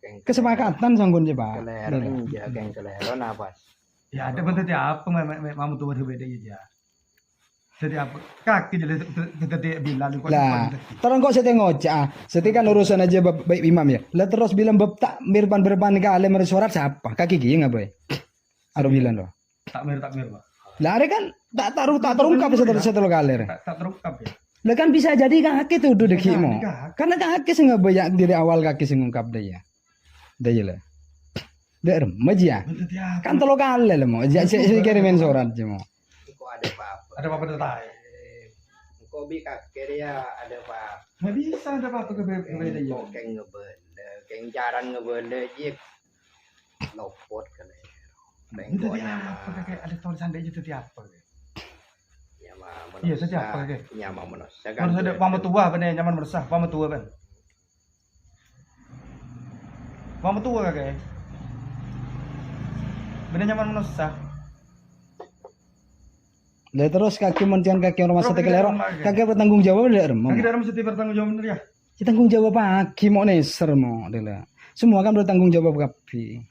Kesepakatan sanggun Pak. Keleron jaga keleron apa? Ya ada bentuk apa mamu tua berbeda ya. Jadi apa? Kaki jadi tadi bilang kok. Lah, terus kok saya ngocah. Seti kan urusan aja baik imam ya. Lah terus bilang bab tak berpan kali mersurat siapa? Kaki gini nggak boy? Aduh bilang loh. Takmir Pak. Lah ada kan tak terungkap setelah kali. Tak terungkap ya. Lah kan bisa jadi kaki tuh udah dekimo. Karena kaki sih nggak banyak dari awal kaki sih ngungkap deh ya. Dah ya lah. Dah remaj ya. Kan telo kali lah mau. Saya kirimin surat aja mau. Kok ada apa-apa? Ada apa-apa tetap. Kok bi kakek ya ada apa? Nggak bisa ada apa-apa beda ya. Kok kayak ngebele, kayak jaran ngebele aja. Lopot kan ya. Itu dia apa kayak ada tulisan dia itu dia apa? Nyama Iya saja apa kayak. Nyama manusia kan. Harus ada pamut tua bener nyaman bersah pamut tua kan. Pamut tua kayak. Bener nyaman bersah. Lah terus kaki mencian kaki orang masa tekelero. Kaki bertanggung jawab dah rem. Kaki dalam mesti bertanggung jawab bener ya. Tanggung jawab kaki mau neser mau dah. Semua kan bertanggung jawab kaki.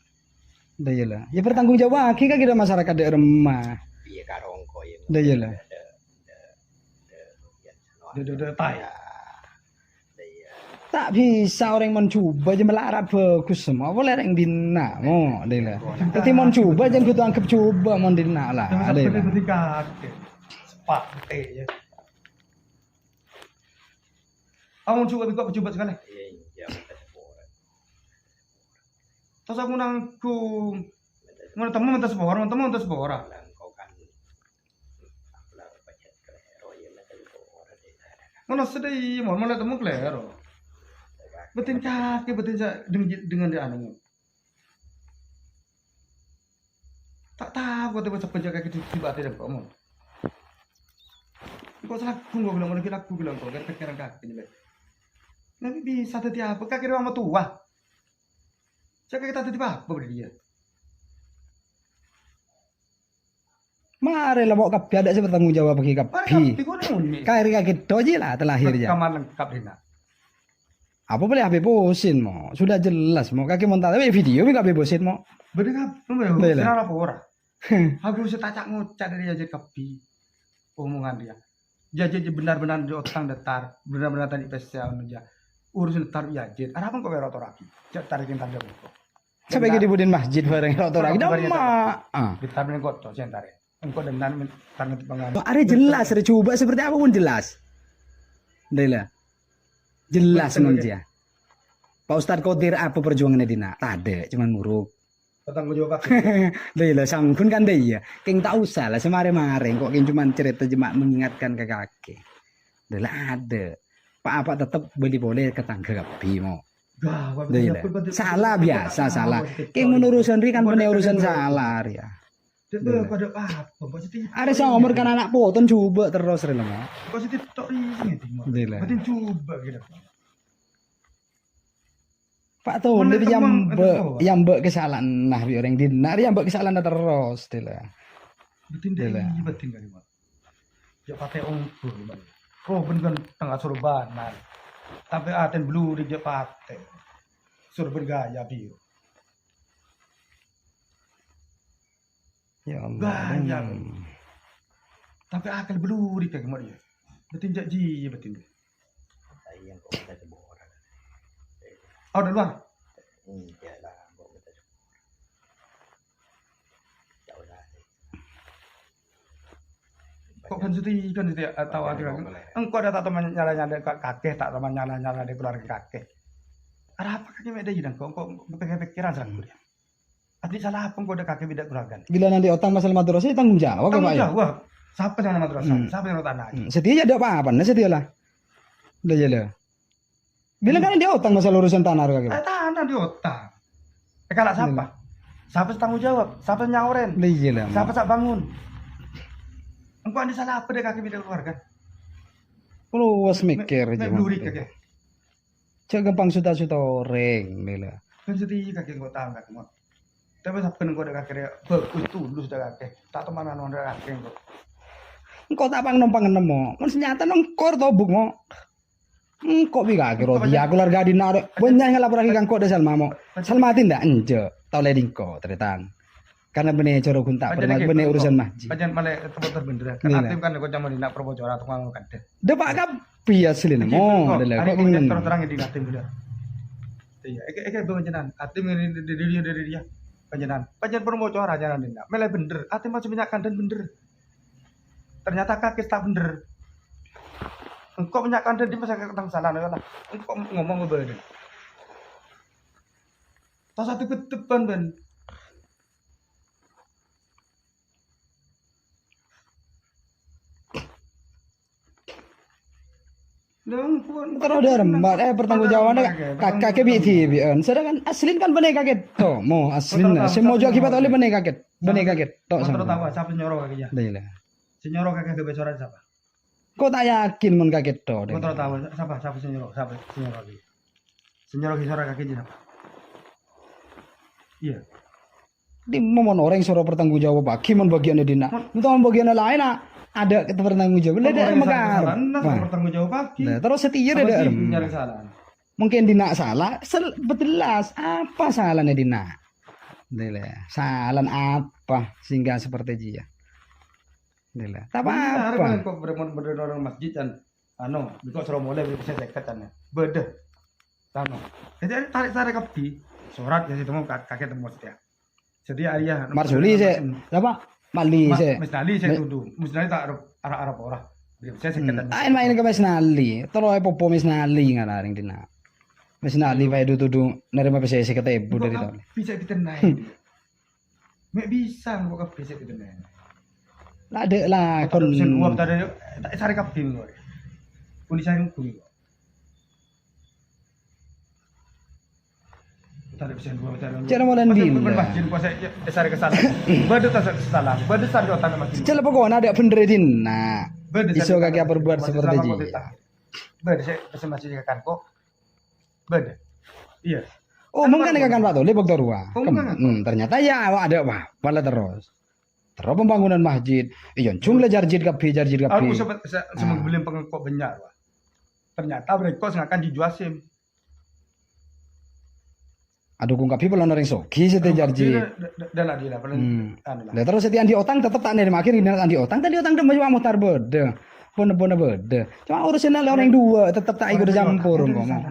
Dah ya lah. Ya bertanggung jawab kaki kan kita masyarakat di remah. Iya karongko ya. Dah ya lah. Udah tai. Tak bisa orang mencoba aja melarat bagus semua. Boleh yang dina mau dah lah. Tapi mencoba jangan kita anggap coba mau dina lah. Ada lah. Seperti kaki. Sepak ya. Kamu coba sekali. Iya, minta sepora. Terus aku nanggung. Mana teman minta sepora. Kau kan lah baca kelero ya minta sepora deh. Mana sedih, mau temu klero. Betin kaki, dengan dia anu. Tak tahu kau baca penjaga kaki tiba tidak kamu. Kau salah aku bilang mana kira aku bilang kau kan pikiran kaki jelek. Nanti bisa tadi apa? Kaki dia sama tua. Cakap kita tadi apa beri dia? Mari lah bawa kapi ada saya bertanggung jawab bagi kapi. Kaki doji lah terlahir ya. Kamar lengkap dina. Apa boleh HP bosin mau? Sudah jelas mau kaki montal tapi video tapi bosin mau. Bener kan? Bener. Kenapa orang? Aku bisa tacak ngocak dari aja kapi. Omongan dia. Jadi benar-benar di otak datar, benar-benar tadi spesial aja. Urusan taruh yajit. Ada apa kok berotor lagi? Cek tarikin tanda buku. Sampai di budin masjid bareng rotor lagi. Dah Kita beli kok tuh centare. Engkau dengan tangan pengaruh. Ada jelas, ada coba seperti apa pun jelas. Dela. Jelas non dia. Pak Ustadz Kotir apa perjuangannya Dina? Tak ada, cuman muruk. Bertanggung jawab. Dela sangkun kan dia. Keng tak usah lah semare-mare kok keng cuman cerita cuma mengingatkan ke kakek. Dela ada. Pak apa tetap boleh ke tangga kapi mau. Dela. Salah biasa salah. Keng menurusan ri kan punya urusan salah ya. Pada apa? Positif. Ada sama umur kan anak poton coba terus relama. Positif tok ini. Dela. Berarti coba gitu. Pak tuh lebih yang kesalahan nah bi orang dinar yang kesalahan terus dela. Betin kali Pak. Ya pakai ongkur Bang. Oh bener tengah surban. Tapi aten blue di Jepate. Sur bergaya biru. Ya Allah. Gaya. Tapi akal blue di kayak dia. Betin janji betin. Yang kau minta sepora. Oh udah luar. Iya lah, kau minta sepora. Ya udah. Kok kan sedih atau ada engkau ada tak teman nyala-nyala kakek tak teman nyala-nyala di keluarga kakek. Ada apa kakek beda jadi kok pikiran serang dia. Arti salah apa engkau ada kakek beda keluarga. Bila nanti otang masalah madrasah tanggung jawab Tanggung Pak ya. jawab. Siapa yang nama madrasah? Siapa yang tanah? Setia ada apa-apa, nah setia lah. Udah jala. Bilang kan dia otang masalah urusan tanah kakek. Tanah di otak. Kalak siapa? Siapa tanggung jawab? Siapa nyaoren? Lah iya lah. Siapa sak bangun? Engkau ada salah apa deh kaki bidang keluarga? Lu wes mikir aja. Duri kaki. Cek gampang suta-suta orang lah. Kan sedih kaki engkau tahu kaki mau. Tapi siapa engkau ada kaki dia bagus tulus dah kaki. Tak teman anu ada kaki engkau. Engkau tak pang numpang nemu. Mun senyata nongkor to buk mo. Engkau bi kaki ro dia keluarga dina ada. Banyak ngelapor lagi kang kok de Salma mo. Salma tindak enje. Tau leding ko teritan. Karena benih coro gunta benih urusan masjid. Pajan malah tempat terbender. Kan atim kan kau cuma dina perbocor atau ngomong kan. Depak kap bias lini mo. Adalah kok ingin. Terang di atim dia. Iya, eke penjenan. Atim ini dari dia. Penjenan. Pajan perbocor aja nanti. Malah bener. Atim masih banyak dan bener. Ternyata kaki tak bener. Engkau banyak dan di masa ketang salah lah. Engkau ngomong bener. Tas satu ketepan ben. Terus ada rembat pertanggung jawabannya kakek bi. Sedangkan aslin kan benih kaget to. Mo aslin semua juga akibat oleh benih kaget. Benih kaget to. Terus tahu siapa nyoro kakinya? Lah. Senyoro kakek kebecoran siapa? Kok tak yakin mun kaget to. Kau tahu siapa senyoro? Siapa senyoro lagi? Senyoro kisah kaki siapa? Iya. Di momon orang suruh pertanggung jawab bagi mon bagiannya dina. Untuk bagian lain ada pertanggung jawab. Lah ada megar. Pertanggung jawab bagi. Nah, terus setir ada. Nyari salah. Mungkin dina salah, betelas apa salahnya dina? Dile, salah apa sehingga seperti dia? Dile, tak apa. Kok bener orang masjid dan kok suruh mulai bisa dekat kan. Beda. Tano. Jadi tarik kapi. Surat yang temu kakek temu setia. Sedia Arya. Marsuli saya, apa? Mali saya. Mesnali saya tuduh. Mesnali tak arah orang. Saya sekitar. Main ke Mesnali. Terus popo Mesnali ngalaring dina. Mesnali bae tuduh nerima PSS ketebu dari tahun. Bisa kita naik. Mek bisa kok bisa kita naik. Lah ada lah kon. Uap tadi tak cari kaping kok. Pun saya ngukui kok. Tadi bisa dua macam. Cara molen bil. Masjid puasa cari kesalahan. Badu tak salah. Badu tak ada otak masjid. Cela pokoknya ada bener dina. Iso kaki apa berbuat seperti dia. Badu saya pesen masjid kan kok. Badu. Iya. Oh, mungkin kan Pak Tole Bogor Rua. Ternyata ya ada apa? Malah terus. Terus pembangunan masjid. Iya, jumlah jarjid kapi. Aku sempat beli pengekok banyak. Ternyata mereka sengakan dijual SIM. Aduh kung kapi pelon orang soki sete jarjid. Dah dia pelon. Lah terus setian di otang tetep tak nerima akhir ini di otang tadi otang demah mutar bede. Pone bede. Cuma urusan orang dua tetep tak ikut campur ngomong.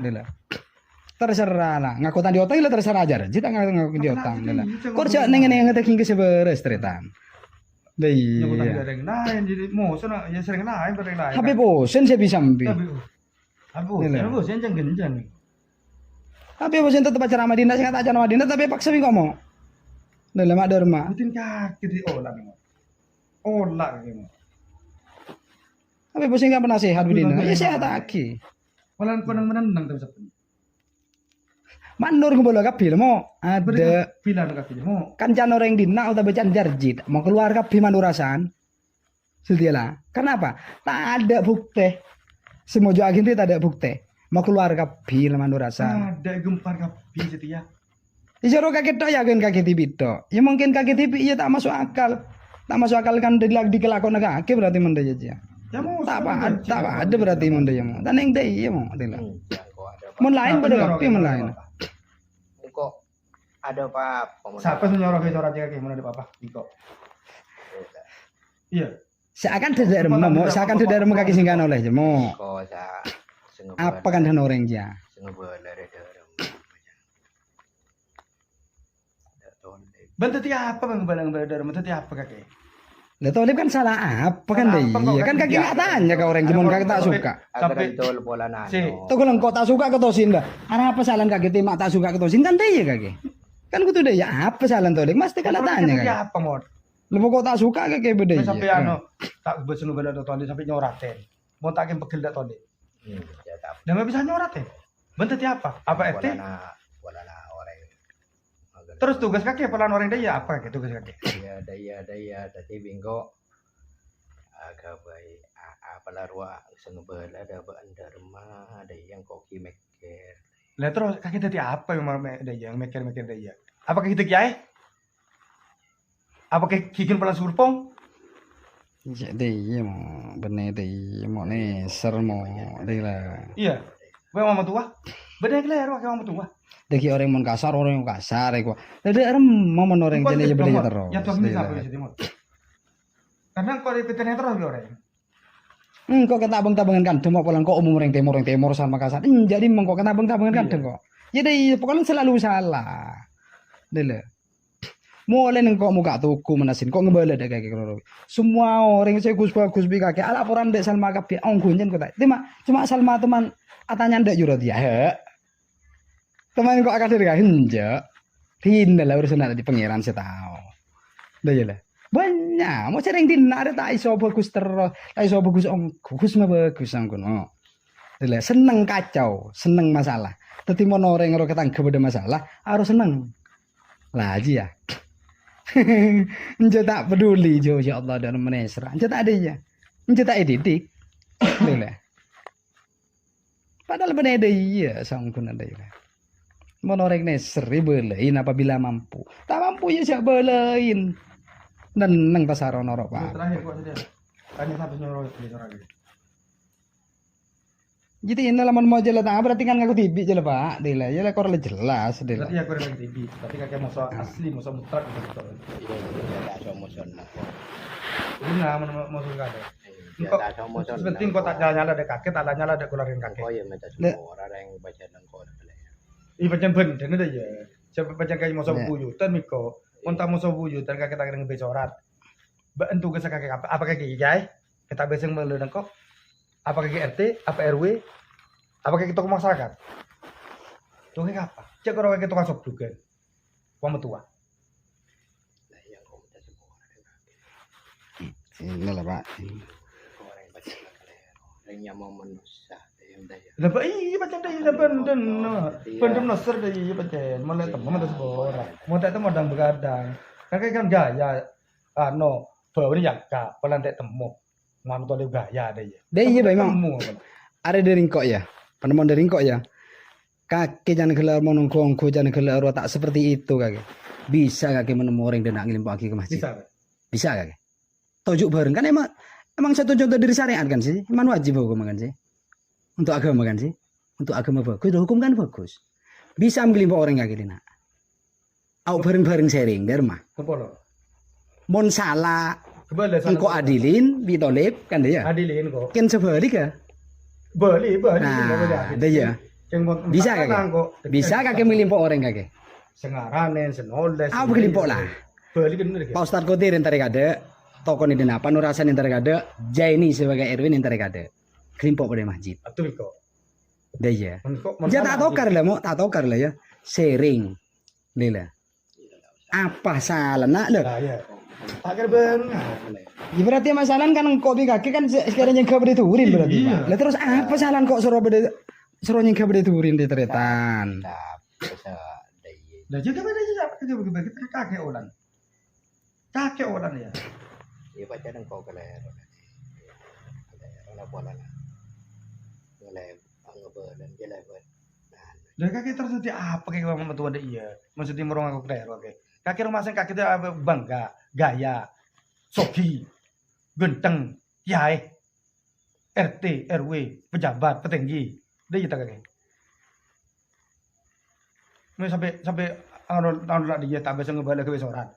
Terserah lah. Ngaku tadi otang lah terserah aja. Jita ngaku di otang. Korja nengen ngeteking ke seberes teritan. Lah iya. Jadi mau sana ya sering naik sering naik. Tapi bosen saya bisa ambil. Bosen genjang. Tapi bosen tetap acara Madinah sing tak acara Madinah tapi paksa mi ngomong. Lah mak derma. Bikin kaki di olah nih. Olah gitu. Tapi bosen enggak pernah sehat Madinah. Ya sehat lagi. Walau menang terus. Manur ngebola kapi mo ada pilar kapi mo kancan orang dina atau bacan jarjid mau keluar kapi manurasan sedialah kenapa tak ada bukti semua jual agen tak ada bukti mau keluar kapi manurasan ada gempar kapi setia disuruh kaget to ya kan kaget TV to ya mungkin kaget TV iya tak masuk akal kan di kelakon kaki berarti menda aja ya mau tak ada berarti menda ya mau dan yang deh ya mau tidak mau lain pada kapi mau lain kok ada apa-apa. Siapa senyorok itu raja kayak mana ada apa? Iko. Iya. Seakan tidak remuk, seakan tidak remuk kaki singkan oleh jemo. Apa kan dan orang ja? Bantu tiap apa bang barang dari tiap apa kaki? Lah Tolib kan salah apa kan deh? Iya kan kaki nggak tanya ke orang jemon kaki tak suka. Sampai tol bola nano. Tuh kalau kau tak suka ke Tosin dah. Karena apa salah kaki timak tak suka ke Tosin kan deh ya kaki. Kan kudu deh ya apa salah Tolib? Mesti kan tanya kaki. Apa mod? Lu kok tak suka kaki beda. Sampai tak berselu bela Tolib sampai nyoratin. Mau takin pegel dak Tolib. Ya tak. Dan nggak bisa nyoratin. Bantu tiap apa? Apa RT? Bola na orang. Terus tugas kakek pelan orang daya apa gitu tugas kakek? Daya tadi bingko agak baik apalah ruang sengebel ada dharma ada yang koki meker. Lah terus kakek tadi apa yang mikir daya? Apa kita kiai? Apa kikin pelan surpong? Jadi mau bener deh mau neser mau deh lah. Iya. Gue mama tua. Bener kler wae mama tua. Deki orang yang kasar orang yang kasar iku. Dede rem mau orang jenis bener terus. Ya tuh bisa apa sih timur. Karena kau repetirnya terus orang. Kok kena abang-tabangan kan cuma pulang kok umum orang timur sama kasar. Jadi kok kena abang-tabangan kan kok. Jadi pokoknya selalu salah. Dele. Mulai neng kok muka tuku menasin kok ngebala deh kayak gitu. Semua orang saya Gus bagus bi kakek ala orang dek Salma kabeh onggunjen kok tak. Cuma Salma teman atanya ndak jurut ya. Teman kok akad dari hinja. Pindah lah urusan ada di pangeran saya tahu. Dah ya lah. Banyak mau sering dina ada tak iso bagus terus. Tak iso bagus bagus mah bagus angkono. Dah seneng kacau, seneng masalah. Tapi mau orang ngero ketang kepada masalah harus seneng. Lah aja ya. Enje tak peduli jo ya Allah dan menesra. Enje tak adanya. Enje tak edidik. Lha. Padahal bener ada iya sangkun ada ya. Monorek nesri belain apabila mampu. Tak mampu ya siap belain. Neneng pasaron norok Pak. Terakhir kok saja. Tanya sampai nyoro lagi. Jadi ini laman mau jalan berarti kan ngaku tibi jalan Pak. Dila ya lah korle jelas dila. Berarti aku lagi TV. Tapi kakek mau asli mau mutlak gitu. Iya tak somoson nak. Guna mau kada. Iya tak somoson. Sepenting kau tak nyala ada kakek, tak nyala ada keluarin kakek. Oh iya minta semua orang yang baca nang kau dah. Iya baca ben aja ya. Siapa baca kayak mau buyutan miko. Monta mau buyutan kakek tak kena becorat. Bantu ke kakek apa kakek kiai? Kita beseng meludang kok. Apa kakek RT, apa RW, apa kakek tokoh masyarakat? Tuh kakek apa? Cek orang kakek tukang sop juga. Wong tua. Nah yang kau minta semua orang. Ini lah Pak. Orang baca orang yang mau manusia yang daya. Lah Pak iya baca daya benden. Benden nasr daya baca. Malah temen ada seorang. Mau tak temu modang begadang. Kakek kan gaya bawa ini jaga, pelan tak temu. Mantu ada gaya ada ya. Deh iya memang. Ada dari kok ya. Penemuan dari kok ya. Kakek jangan gelar monongkongko jangan gelar tak seperti itu kakek. Bisa kakek menemu orang dan ngirim pagi ke masjid. Bisa kakek. Tujuk bareng kan emang satu contoh dari syariat kan sih. Emang wajib hukum kan sih. Untuk agama kan sih. Untuk agama bagus. Hukum kan bagus. Bisa mengirim orang kakek dina. Au bareng-bareng sharing dari rumah. Kepolo. Mon salah. Engkau adilin, bitolip kan dia. Adilin kok. Kan sebalik ya. Beli. Nah, dah ya. Bisa kakek. Bisa kakek melimpok orang kakek. Sengaranen, senoles. Aku melimpok lah. Beli kan bener. Pak Ustadz Kotir yang tarik ada, toko ini apa Nurasan yang tarik ada, Jaini sebagai Erwin yang tarik ada. Kelimpok pada masjid. Betul kok. Dah ya. Dia tak tokar lah, mau tak tokar lah ya. Sharing, lila. Apa salah nak le? Ya. Tak kira benar. Ya berarti masalah kan kok kaki kan sekarang yang kabar diturin berarti Pak. Lah terus apa salah kok suruh yang kabar diturin di teretan. Lah juga beda kita kakek orang. Kakek orang ya. Iya baca nang kau keler. Orang bola lah. Ngelem, ngebel dan jeleber. Lah kakek terus apa kayak mama tua ada iya. Maksudnya merong aku keler oke. Kakek rumah saya kakek itu bangga, gaya, sogi, genteng, kiai, RT, RW, pejabat, petinggi, dia kita kakek. Ini sampai tahun dia tak bisa ngebalik ke besoran.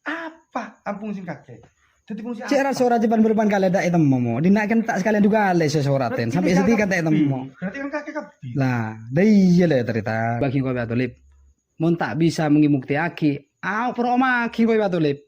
Apa ampung sing kakek? Jadi fungsi apa? Cera suara jepan berpan kali ada itu momo. Dinakan tak sekalian juga ale sesoraten sampai sedih kata itu momo. Berarti kan kakek kabdi. Lah, iya lah cerita. Bagi kau batulip, mon tak bisa mengimukti aki. Au pro maki kowe batulip.